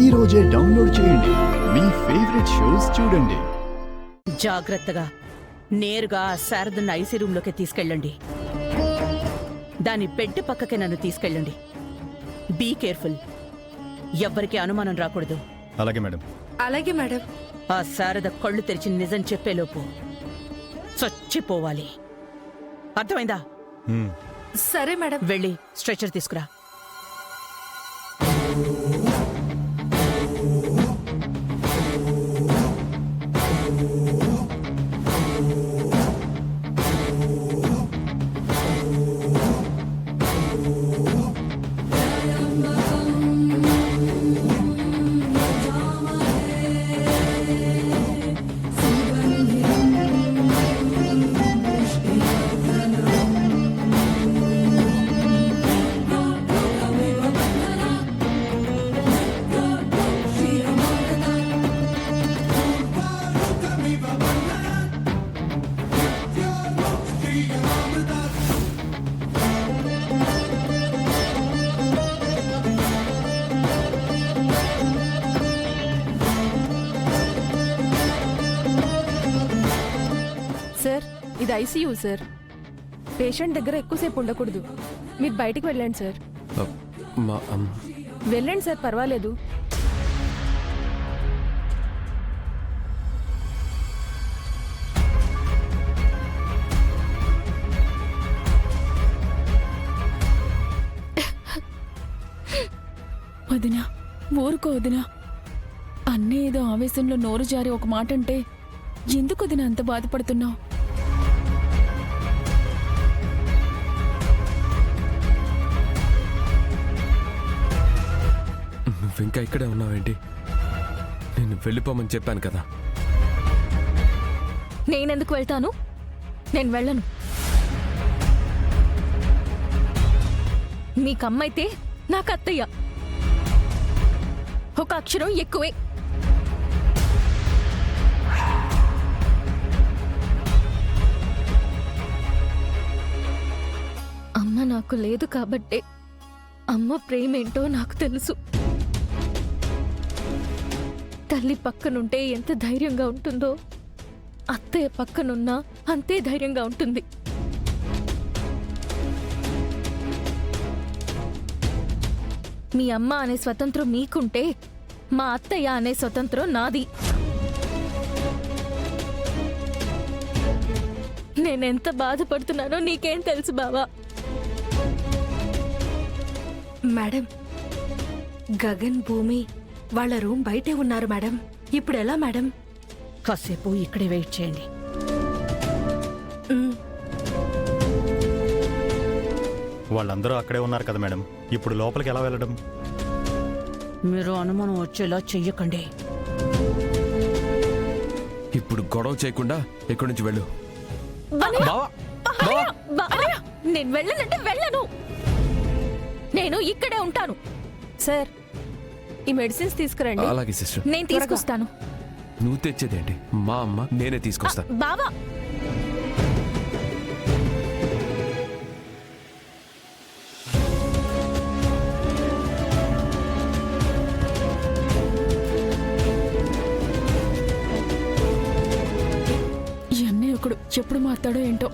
ఈ రోజే డౌన్లోడ్ చేయండి. మీ ఫేవరెట్ షోస్ చూడండి. జాగ్రత్తగా నేరుగా శారదన్న ఐసీ రూమ్లోకి తీసుకెళ్ళండి. దాని బెడ్ పక్కకే నన్ను తీసుకెళ్ళండి. Be careful. ఎవ్వరికి అనుమానం రాకూడదు. అలాగే మేడం. అలాగే మేడం. ఆ శారద కళ్ళు తెరిచి నిజం చెప్పేలోపు చచ్చిపోవాలి. అర్థమైందా? సరే మేడం. వెళ్ళి స్ట్రెచర్ తీసుకురా. సార్, ఇది ఐసీయూ సార్. పేషెంట్ దగ్గర ఎక్కువసేపు ఉండకూడదు. మీరు బయటికి వెళ్ళండి సార్. వెళ్ళండి సార్, పర్వాలేదు. వదినా, ఊరుకో వదినా. అన్నీ ఏదో ఆవేశంలో నోరు జారి ఒక మాట అంటే ఎందుకు వదినా అంత బాధపడుతున్నావు? నువ్వింకా ఇక్కడే ఉన్నావేంటి? నేను వెళ్ళిపోమని చెప్పాను కదా. నేనెందుకు వెళ్తాను? నేను వెళ్ళను. మీకమ్మైతే నాకు అత్తయ్య. ఒక అక్షరం ఎక్కువే. అమ్మ నాకు లేదు కాబట్టే అమ్మ ప్రేమేంటో నాకు తెలుసు. తల్లి పక్కనుంటే ఎంత ధైర్యంగా ఉంటుందో అత్తయ్య పక్కనున్నా అంతే ధైర్యంగా ఉంటుంది. మీ అమ్మ అనే స్వతంత్రం మీకుంటే మా అత్తయ్య అనే స్వతంత్రం నాది. నేనెంత బాధపడుతున్నానో నీకేం తెలుసు బావా? మేడం, గగన్, భూమి వాళ్ళ రూమ్ బయటే ఉన్నారు మేడం. ఇప్పుడు ఎలా మేడం? కాసేపు ఇక్కడే వెయిట్ చేయండి. వాళ్ళందరూ అక్కడే ఉన్నారు కదా మేడం. ఇప్పుడు లోపలికి ఎలా వెళ్ళడం? మీరు అనుమానం వచ్చేలా చెయ్యకండి. ఇప్పుడు గొడవ చేయకుండా ఇక్కడి నుంచి వెళ్ళు. నేను వెళ్ళనంటే వెళ్ళను. నేను ఇక్కడే ఉంటాను. సార్, ఈ మెడిసిన్స్ తీసుకురండి. అలాగే సిస్టర్. నేను తీసుకొస్తాను. నువ్వు తెచ్చేదేంటి? మా అమ్మ, నేనే తీసుకొస్తా. బావా, ఈ అన్నయ్య ఒకడు ఎప్పుడు మాట్లాడో ఏంటో.